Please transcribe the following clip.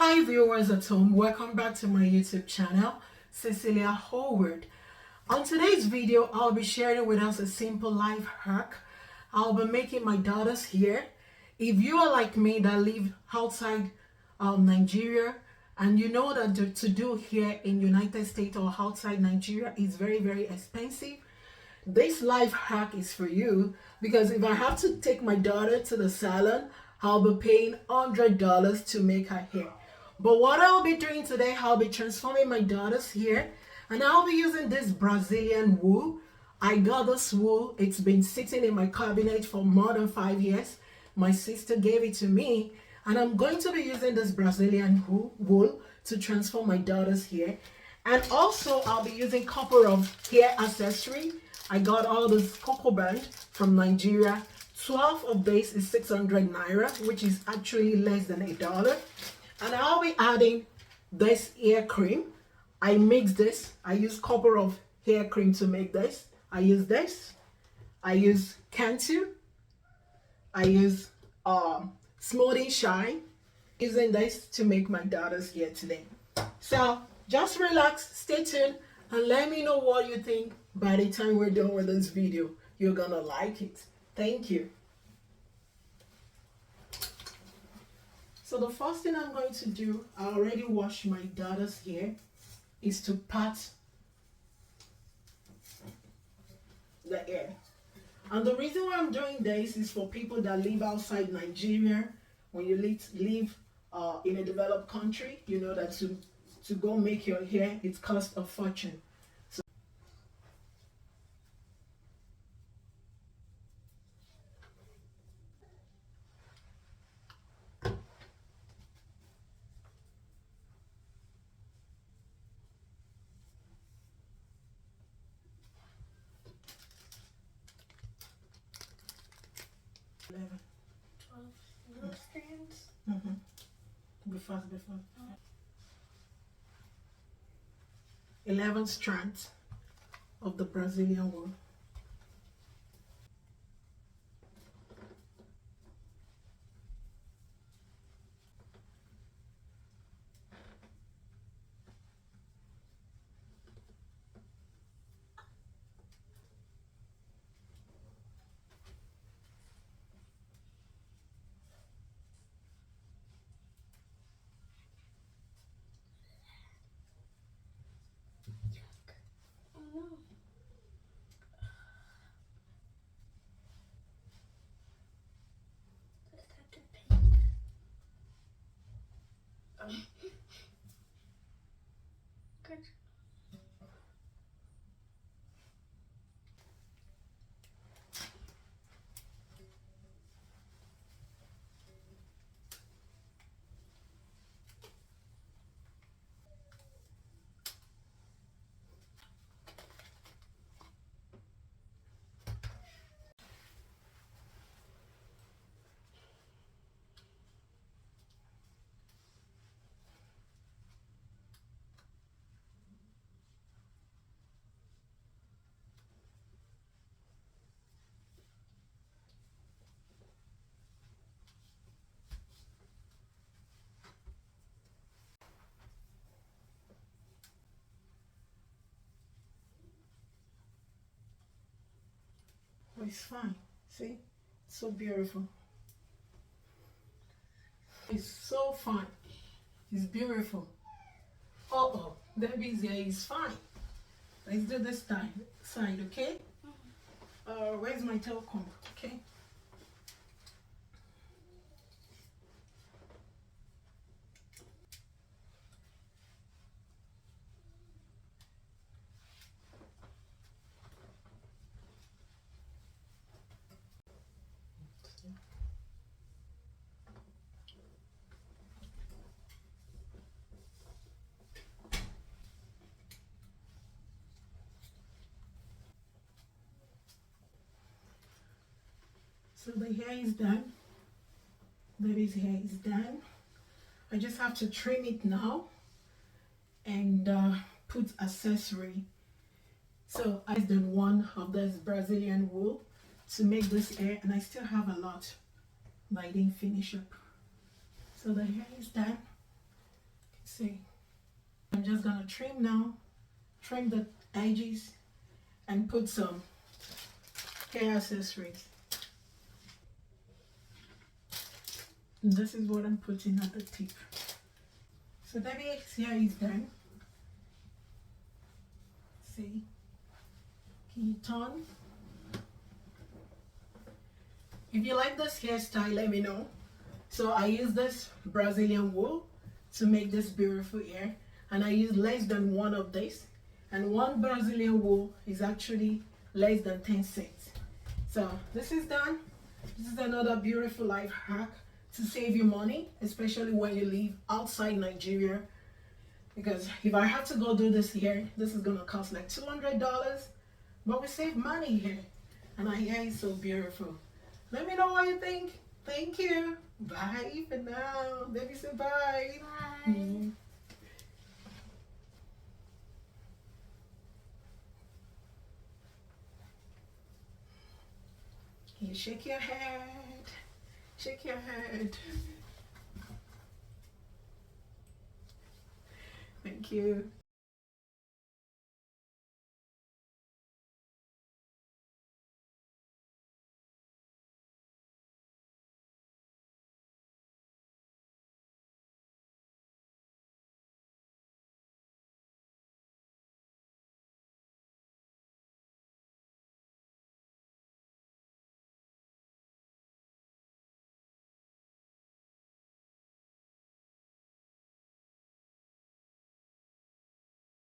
Hi viewers at home, welcome back to my YouTube channel, Cecelia O. On today's video, I'll be sharing with us a simple life hack. I'll be making my daughter's hair. If you are like me that live outside Nigeria and you know that to do hair in United States or outside Nigeria is very expensive, this life hack is for you because if I have to take my daughter to the salon, I'll be paying $100 to make her hair. But what I'll be doing today, I'll be transforming my daughter's hair and I'll be using this Brazilian wool. I got this wool. It's been sitting in my cabinet for more than 5 years. My sister gave it to me and I'm going to be using this Brazilian wool to transform my daughter's hair. And also I'll be using a couple of hair accessory. I got all this cocoa band from Nigeria. 12 of this is 600 naira, which is actually less than $1. And I'll be adding this hair cream. I mix this. I use a couple of hair cream to make this. I use this. I use Cantu. I use Smoothing Shine. Using this to make my daughter's hair today. So just relax, stay tuned, and let me know what you think by the time we're done with this video. You're gonna like it. Thank you. So the first thing I'm going to do, I already washed my daughter's hair, is to pat the hair. And the reason why I'm doing this is for people that live outside Nigeria. When you live in a developed country, you know that to go make your hair, it costs a fortune. So eleven. 12 little strands. Be fast. 11 strands of the Brazilian wool. Oh no. Let's have to pink. Good. Oh, it's fine. See? It's so beautiful. It's so fine. It's beautiful. Oh, Debbie's hair is fine. Let's do this side, okay? Where's my tail comb? Okay. So the hair is done. Baby's hair is done. I just have to trim it now and put accessory. So I've done one of this Brazilian wool to make this hair, and I still have a lot, but I didn't finish up. So the hair is done. See, I'm just gonna trim now, trim the edges and put some hair accessories. And this is what I'm putting at the tip. So baby's hair is done. See, can you turn? If you like this hairstyle, let me know. So I use this Brazilian wool to make this beautiful hair, and I use less than one of this, and one Brazilian wool is actually less than 10 cents. So this is done. This is another beautiful life hack to save you money, especially when you live outside Nigeria, because if I have to go do this here, this is gonna cost like $200, but we save money here, and our hair is so beautiful. Let me know what you think. Thank you. Bye for now. Baby, say bye. Bye. Can you shake your head? Shake your head. Thank you.